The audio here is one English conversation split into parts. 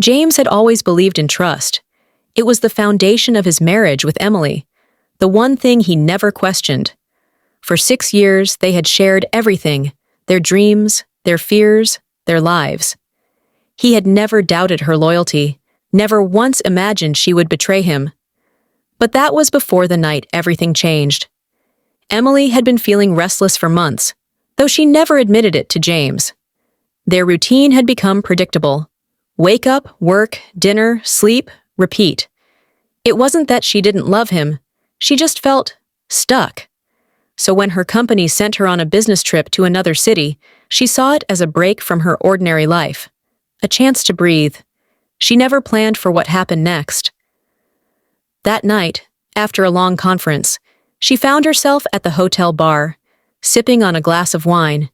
James had always believed in trust. It was the foundation of his marriage with Emily, the one thing he never questioned. For 6 years, they had shared everything, their dreams, their fears, their lives. He had never doubted her loyalty, never once imagined she would betray him. But that was before the night everything changed. Emily had been feeling restless for months, though she never admitted it to James. Their routine had become predictable. Wake up, work, dinner, sleep, repeat. It wasn't that she didn't love him, she just felt stuck. So when her company sent her on a business trip to another city, she saw it as a break from her ordinary life, a chance to breathe. She never planned for what happened next. That night, after a long conference, she found herself at the hotel bar, sipping on a glass of wine,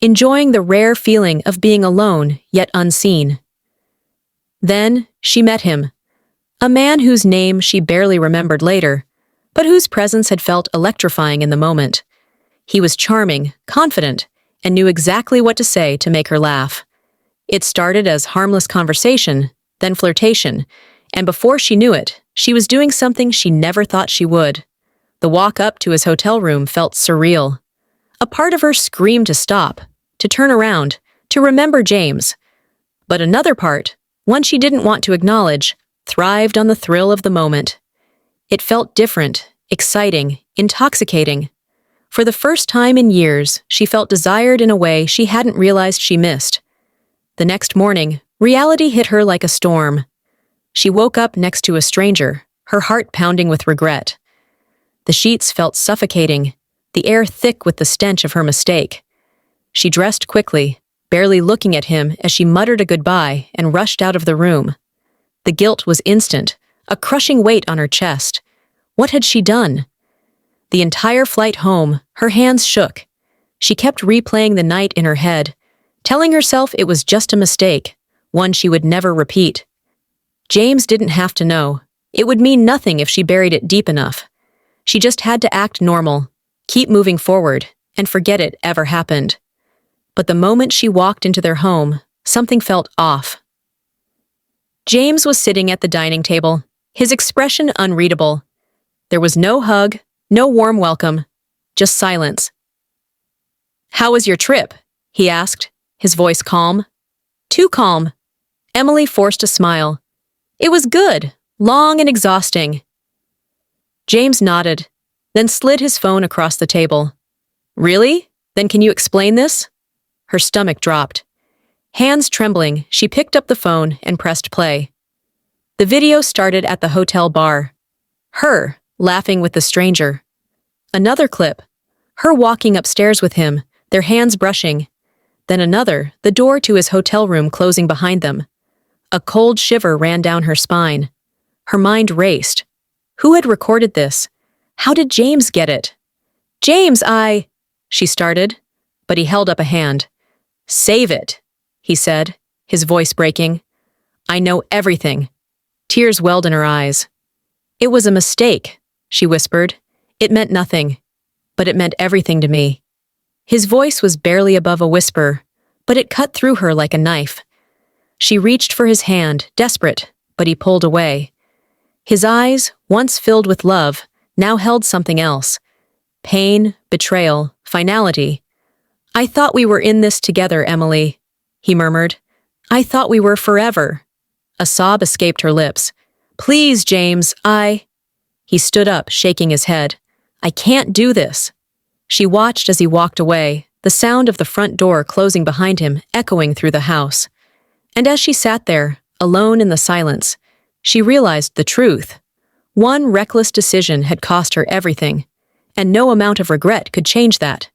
enjoying the rare feeling of being alone yet unseen. Then she met him, a man whose name she barely remembered later, but whose presence had felt electrifying in the moment. He was charming, confident, and knew exactly what to say to make her laugh. It started as harmless conversation, then flirtation, and before she knew it, she was doing something she never thought she would. The walk up to his hotel room felt surreal. A part of her screamed to stop, to turn around, to remember James. But another part, one she didn't want to acknowledge, thrived on the thrill of the moment. It felt different, exciting, intoxicating. For the first time in years, she felt desired in a way she hadn't realized she missed. The next morning, reality hit her like a storm. She woke up next to a stranger, her heart pounding with regret. The sheets felt suffocating, the air thick with the stench of her mistake. She dressed quickly, barely looking at him as she muttered a goodbye and rushed out of the room. The guilt was instant, a crushing weight on her chest. What had she done? The entire flight home, her hands shook. She kept replaying the night in her head, telling herself it was just a mistake, one she would never repeat. James didn't have to know. It would mean nothing if she buried it deep enough. She just had to act normal, keep moving forward, and forget it ever happened. But the moment she walked into their home, something felt off. James was sitting at the dining table, his expression unreadable. There was no hug, no warm welcome, just silence. "How was your trip?" he asked, his voice calm. Too calm. Emily forced a smile. "It was good, long and exhausting." James nodded, then slid his phone across the table. "Really? Then can you explain this?" Her stomach dropped. Hands trembling, she picked up the phone and pressed play. The video started at the hotel bar. Her, laughing with the stranger. Another clip. Her walking upstairs with him, their hands brushing. Then another, the door to his hotel room closing behind them. A cold shiver ran down her spine. Her mind raced. Who had recorded this? How did James get it? "James, she started, but he held up a hand. "Save it," he said, his voice breaking. "I know everything." Tears welled in her eyes. "It was a mistake," she whispered. "It meant nothing, but it meant everything to me." His voice was barely above a whisper, but it cut through her like a knife. She reached for his hand, desperate, but he pulled away. His eyes, once filled with love, now held something else. Pain, betrayal, finality. "I thought we were in this together, Emily," he murmured. "I thought we were forever." A sob escaped her lips. "Please, James, He stood up, shaking his head. "I can't do this." She watched as he walked away, the sound of the front door closing behind him echoing through the house. And as she sat there, alone in the silence, she realized the truth. One reckless decision had cost her everything, and no amount of regret could change that.